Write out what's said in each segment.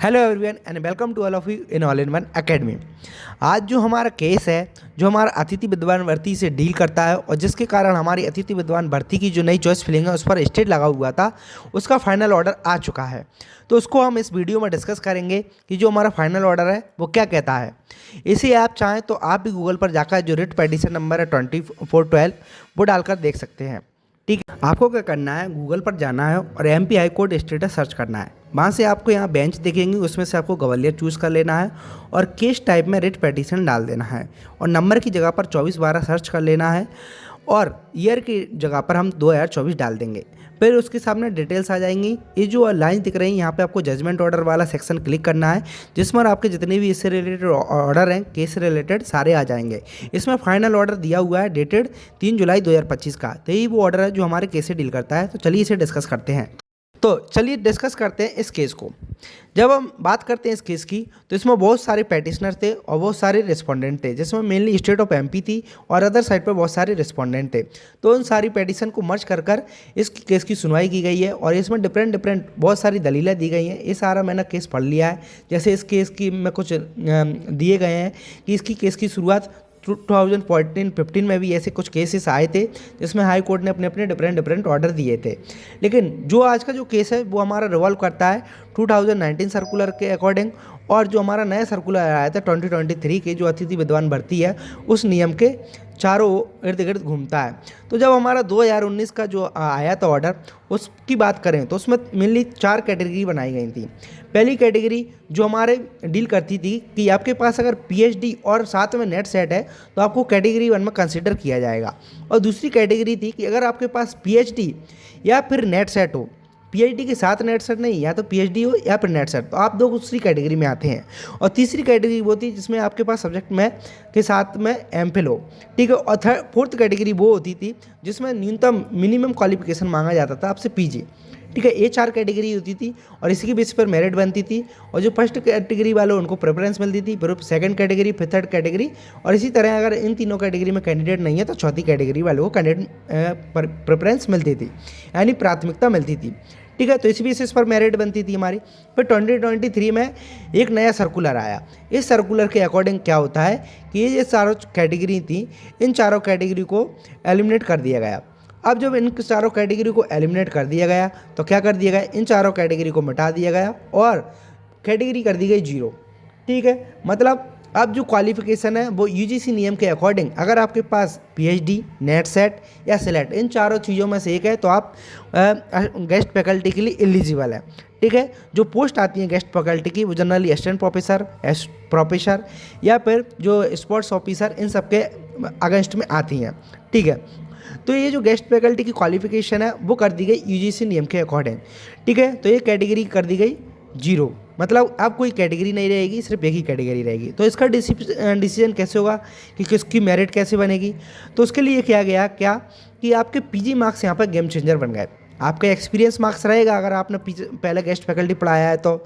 Hello everyone and welcome to all of you in all in one academy. आज जो हमारा case है जो हमारा अतिथि विद्वान भर्ती से डील करता है और जिसके कारण हमारी अतिथि विद्वान भर्ती की जो नई चॉइस फिलिंग है उस पर स्टे लगा हुआ था, उसका फाइनल ऑर्डर आ चुका है। तो उसको हम इस वीडियो में डिस्कस करेंगे कि जो हमारा फाइनल ऑर्डर है वो क्या कहता है। इसे आप चाहें तो आप भी गूगल पर जाकर जो रिट पेटिशन नंबर है 2412 वो डालकर देख सकते हैं। ठीक है, आपको क्या करना है, गूगल पर जाना है और MP high court status search करना है। वहाँ से आपको यहाँ बेंच दिखेंगी, उसमें से आपको गवालियर चूज़ कर लेना है और केस टाइप में रिट पेटिशन डाल देना है और नंबर की जगह पर 2412 सर्च कर लेना है और ईयर की जगह पर हम 2024 डाल देंगे। फिर उसके सामने डिटेल्स आ जाएंगी। ये जो लाइन दिख रही है यहाँ पे आपको जजमेंट ऑर्डर वाला सेक्शन क्लिक करना है, जिसमें आपके जितने भी इससे रिलेटेड ऑर्डर हैं केस से रिलेटेड सारे आ जाएंगे। इसमें फाइनल ऑर्डर दिया हुआ है डेटेड 3 जुलाई 2025 का। तो यही वो ऑर्डर है जो हमारे केस से डील करता है। तो चलिए इसे डिस्कस करते हैं। तो चलिए डिस्कस करते हैं इस केस को। जब हम बात करते हैं इस केस की तो इसमें बहुत सारे पैटिशनर थे और बहुत सारे रिस्पोंडेंट थे, जिसमें मेनली स्टेट ऑफ MP थी और अदर साइड पर बहुत सारे रिस्पोंडेंट थे। तो उन सारी पैटिशन को मर्ज कर इस केस की सुनवाई की गई है और इसमें डिफरेंट बहुत सारी दलीलें दी गई हैं। ये सारा मैंने केस पढ़ लिया है। जैसे इस केस की में कुछ दिए गए हैं कि इसकी केस की शुरुआत 2014-15 में भी ऐसे कुछ केसेस आए थे जिसमें हाई कोर्ट ने अपने अपने डिफरेंट ऑर्डर दिए थे। लेकिन जो आज का जो केस है वो हमारा रिवॉल्व करता है 2019 सर्कुलर के अकॉर्डिंग, और जो हमारा नया सर्कुलर आया था 2023 के जो अतिथि विद्वान भर्ती है उस नियम के चारों इर्द गिर्द घूमता है। तो जब हमारा 2019 का जो आया था ऑर्डर उसकी बात करें तो उसमें मेनली 4 कैटेगरी बनाई गई थी। पहली कैटेगरी जो हमारे डील करती थी कि आपके पास अगर PhD और साथ में नेट सेट है तो आपको कैटेगरी 1 में कंसिडर किया जाएगा। और दूसरी कैटेगरी थी कि अगर आपके पास PhD या फिर नेट सेट हो, PhD के साथ नेट सेट नहीं, या तो PhD हो या फिर नेट सेट, तो आप दूसरी कैटेगरी में आते हैं। और तीसरी कैटेगरी वो थी जिसमें आपके पास सब्जेक्ट में के साथ में MPhil हो। ठीक है, और फोर्थ कैटेगरी वो होती थी जिसमें न्यूनतम मिनिमम क्वालिफिकेशन मांगा जाता था आपसे PG। ठीक है, ये 4 कैटेगरी होती थी और इसी के बेस पर मेरिट बनती थी। और जो फर्स्ट कैटेगरी वाले उनको प्रेफरेंस मिलती थी, फिर सेकंड कैटेगरी, फिर थर्ड कैटेगरी, और इसी तरह अगर इन तीनों कैटेगरी में कैंडिडेट नहीं है तो चौथी कैटेगरी वालों को कैंडिडेट प्रेफरेंस मिलती थी, यानी प्राथमिकता मिलती थी। ठीक है, तो इसी बेसिस पर मेरिट बनती थी हमारी। फिर 2023 में एक नया सर्कुलर आया। इस सर्कुलर के अकॉर्डिंग क्या होता है कि ये चारों कैटेगरी थी, इन चारों कैटेगरी को एलिमिनेट कर दिया गया। अब जब इन चारों कैटेगरी को एलिमिनेट कर दिया गया तो क्या कर दिया गया, इन चारों कैटेगरी को मिटा दिया गया और कैटेगरी कर दी गई 0। ठीक है, मतलब अब जो क्वालिफिकेशन है वो UGC नियम के अकॉर्डिंग अगर आपके पास PhD, नेट सेट या सिलेट इन चारों चीज़ों में से एक है तो आप गेस्ट फैकल्टी के लिए एलिजिबल है। ठीक है, जो पोस्ट आती है गेस्ट फैकल्टी की वो जनरली असिस्टेंट प्रोफेसर, प्रोफेसर या फिर जो स्पोर्ट्स ऑफिसर, इन सब के अगेंस्ट में आती हैं। ठीक है, तो ये जो गेस्ट फैकल्टी की क्वालिफिकेशन है वो कर दी गई UGC नियम के अकॉर्डिंग। ठीक है, तो ये कैटेगरी कर दी गई 0, मतलब अब कोई कैटेगरी नहीं रहेगी, सिर्फ एक ही कैटेगरी रहेगी। तो इसका डिसीजन कैसे होगा कि किसकी मेरिट कैसे बनेगी, तो उसके लिए किया गया क्या कि आपके PG मार्क्स यहाँ पर गेम चेंजर बन गए। आपका एक्सपीरियंस मार्क्स रहेगा अगर आपने पहले गेस्ट फैकल्टी पढ़ाया है तो।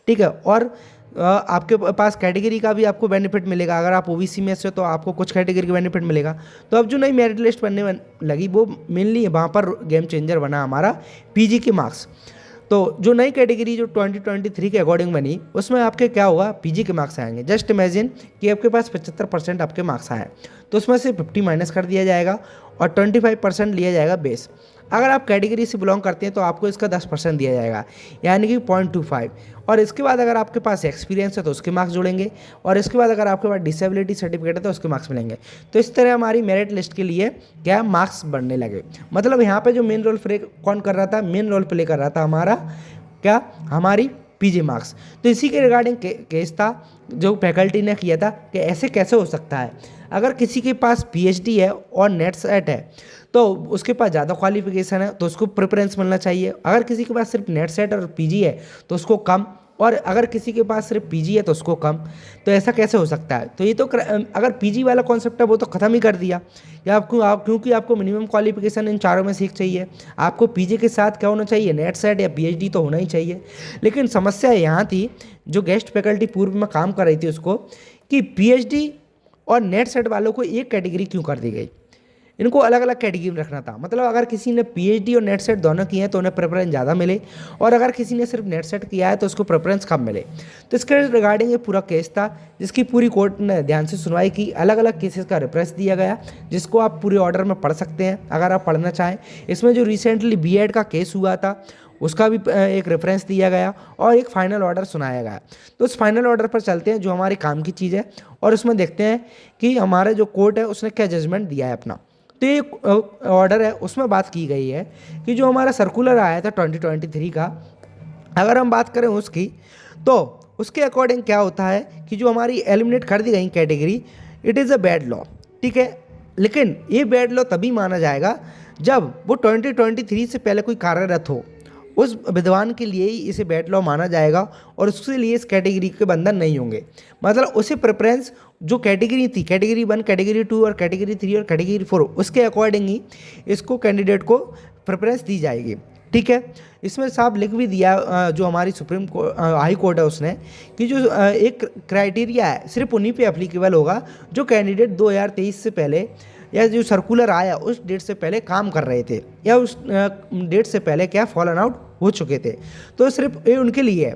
ठीक है, और आपके पास कैटेगरी का भी आपको बेनिफिट मिलेगा। अगर आप OBC में से तो आपको कुछ कैटेगरी का बेनिफिट मिलेगा। तो अब जो नई मेरिट लिस्ट बनने लगी वो मेनली वहाँ पर गेम चेंजर बना हमारा PG के मार्क्स। तो जो नई कैटेगरी जो 2023 के अकॉर्डिंग बनी उसमें आपके क्या होगा, PG के मार्क्स आएंगे। जस्ट इमेजिन कि आपके पास 75% आपके मार्क्स आए तो उसमें से 50 माइनस कर दिया जाएगा और 25% लिया जाएगा बेस। अगर आप कैटेगरी से बिलोंग करते हैं तो आपको इसका 10% दिया जाएगा, यानी कि 0.25। और इसके बाद अगर आपके पास एक्सपीरियंस है तो उसके मार्क्स जुड़ेंगे और इसके बाद अगर आपके पास डिसेबिलिटी सर्टिफिकेट है तो उसके मार्क्स मिलेंगे। तो इस तरह हमारी मेरिट लिस्ट के लिए क्या मार्क्स बढ़ने लगे। मतलब यहाँ पे जो मेन रोल प्ले कौन कर रहा था, मेन रोल प्ले कर रहा था हमारा क्या, हमारी PG मार्क्स। तो इसी के रिगार्डिंग केस था जो फैकल्टी ने किया था कि ऐसे कैसे हो सकता है, अगर किसी के पास PhD है और नेट सेट है तो उसके पास ज़्यादा क्वालिफिकेशन है तो उसको प्रेफरेंस मिलना चाहिए। अगर किसी के पास सिर्फ नेट सेट और PG है तो उसको कम, और अगर किसी के पास सिर्फ PG है तो उसको कम। तो ऐसा कैसे हो सकता है, तो ये तो अगर PG वाला कॉन्सेप्ट है वो तो ख़त्म ही कर दिया या क्योंकि आपको मिनिमम क्वालिफिकेशन इन चारों में सीख चाहिए। आपको PG के साथ क्या होना चाहिए, नेट सेट या PhD तो होना ही चाहिए। लेकिन समस्या यहाँ थी जो गेस्ट फैकल्टी पूर्व में काम कर रही थी उसको, कि PhD और नेट सेट वालों को एक कैटेगरी क्यों कर दी गई। इनको अलग अलग कैटेगरी में रखना था। मतलब अगर किसी ने पीएचडी और नेट सेट दोनों किए हैं तो उन्हें प्रेफरेंस ज़्यादा मिले, और अगर किसी ने सिर्फ नेट सेट किया है तो उसको प्रेफरेंस कम मिले। तो इसके रिगार्डिंग ये पूरा केस था, जिसकी पूरी कोर्ट ने ध्यान से सुनवाई की। अलग अलग केसेस का रेफरेंस दिया गया, जिसको आप पूरे ऑर्डर में पढ़ सकते हैं अगर आप पढ़ना चाहें। इसमें जो रिसेंटली बीएड का केस हुआ था उसका भी एक रेफरेंस दिया गया, और एक फाइनल ऑर्डर सुनाया गया। तो उस फाइनल ऑर्डर पर चलते हैं जो हमारे काम की चीज़ है, और उसमें देखते हैं कि हमारा जो कोर्ट है उसने क्या जजमेंट दिया है अपना। तो ये ऑर्डर है, उसमें बात की गई है कि जो हमारा सर्कुलर आया था 2023 का, अगर हम बात करें उसकी, तो उसके अकॉर्डिंग क्या होता है कि जो हमारी एलिमिनेट कर दी गई category, it is a bad law, ठीक है। लेकिन ये बैड लॉ तभी माना जाएगा जब वो 2023 से पहले कोई कार्यरत हो, उस विद्वान के लिए ही इसे बैड लॉ माना जाएगा, और उसके लिए इस कैटेगरी के बंधन नहीं होंगे। मतलब उसे प्रेफरेंस जो कैटेगरी थी, कैटेगरी 1, कैटेगरी 2 और कैटेगरी 3 और कैटेगरी 4, उसके अकॉर्डिंग ही इसको कैंडिडेट को प्रेफरेंस दी जाएगी, ठीक है। इसमें साफ लिख भी दिया जो हमारी सुप्रीम हाई कोर्ट है उसने, कि जो एक क्राइटेरिया है सिर्फ उन्हीं पे एप्लीकेबल होगा जो कैंडिडेट 2023 से पहले, या जो सर्कुलर आया उस डेट से पहले काम कर रहे थे, या उस डेट से पहले क्या फॉलन आउट हो चुके थे। तो सिर्फ ये उनके लिए है।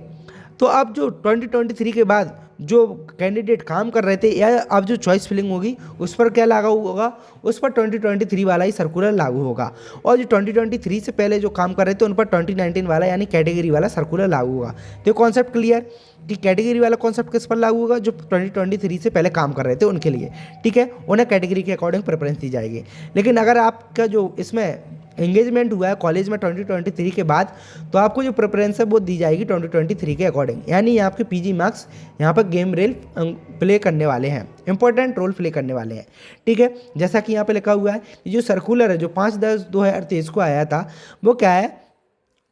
तो अब जो 2023 के बाद जो कैंडिडेट काम कर रहे थे, या अब जो चॉइस फिलिंग होगी उस पर क्या लागू होगा, उस पर 2023 वाला ही सर्कुलर लागू होगा। और जो 2023 से पहले जो काम कर रहे थे उन पर 2019 वाला यानी कैटेगरी वाला सर्कुलर लागू होगा। तो कॉन्सेप्ट क्लियर कि कैटेगरी वाला कॉन्सेप्ट किस पर लागू होगा, जो 2023 से पहले काम कर रहे थे उनके लिए, ठीक है। उन्हें कैटेगरी के अकॉर्डिंग प्रेफरेंस दी जाएगी। लेकिन अगर आपका जो इसमें एंगेजमेंट हुआ है कॉलेज में 2023 के बाद, तो आपको जो प्रेफरेंस है वो दी जाएगी 2023 के अकॉर्डिंग। यानी आपके पीजी मार्क्स यहाँ पर गेम रेल प्ले करने वाले हैं, इंपॉर्टेंट रोल प्ले करने वाले हैं, ठीक है। जैसा कि यहाँ पे लिखा हुआ है कि जो सर्कुलर है जो 5/10/2023 को आया था, वो क्या है,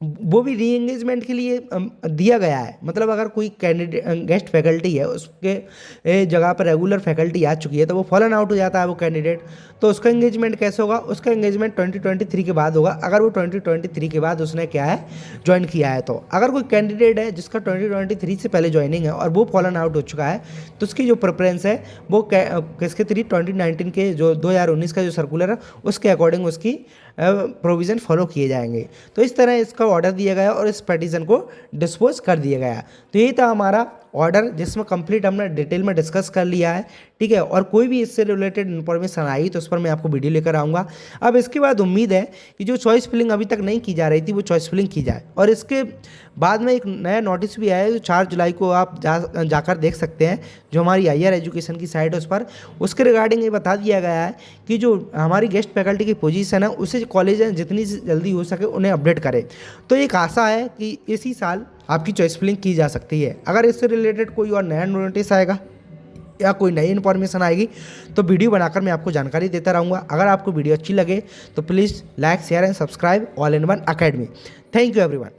वो भी री एंगेजमेंट के लिए दिया गया है। मतलब अगर कोई कैंडिडेट गेस्ट फैकल्टी है, उसके जगह पर रेगुलर फैकल्टी आ चुकी है, तो वो फॉलन आउट हो जाता है वो कैंडिडेट, तो उसका एंगेजमेंट कैसे होगा, उसका एंगेजमेंट 2023 के बाद होगा, अगर वो 2023 के बाद उसने क्या है ज्वाइन किया है। तो अगर कोई कैंडिडेट है जिसका 2023 से पहले ज्वाइनिंग है और वो फॉलन आउट हो चुका है, तो उसकी जो प्रेफरेंस है वो किसके थ्री 2019 के जो 2019 का जो सर्कुलर है उसके अकॉर्डिंग उसकी प्रोविज़न फॉलो किए जाएंगे। तो इस तरह इसका ऑर्डर दिया गया और इस पिटीशन को डिस्पोज कर दिया गया। तो यही था हमारा ऑर्डर, जिसमें कंप्लीट हमने डिटेल में डिस्कस कर लिया है, ठीक है। और कोई भी इससे रिलेटेड इन्फॉर्मेशन आई तो उस पर मैं आपको वीडियो लेकर आऊँगा। अब इसके बाद उम्मीद है कि जो चॉइस फिलिंग अभी तक नहीं की जा रही थी वो चॉइस फिलिंग की जाए। और इसके बाद में एक नया नोटिस भी आया है जो 4 जुलाई को आप जाकर देख सकते हैं, जो हमारी हायर एजुकेशन की साइट है उस पर। उसके रिगार्डिंग ये बता दिया गया है कि जो हमारी गेस्ट फैकल्टी की पोजीशन है उसे कॉलेज जितनी जल्दी हो सके उन्हें अपडेट करें। तो एक आशा है कि इसी साल आपकी चॉइस फिलिंग की जा सकती है। अगर इससे रिलेटेड कोई और नया नोटिस आएगा या कोई नई इन्फॉर्मेशन आएगी तो वीडियो बनाकर मैं आपको जानकारी देता रहूँगा। अगर आपको वीडियो अच्छी लगे तो please like, share and subscribe all in one academy. Thank you everyone.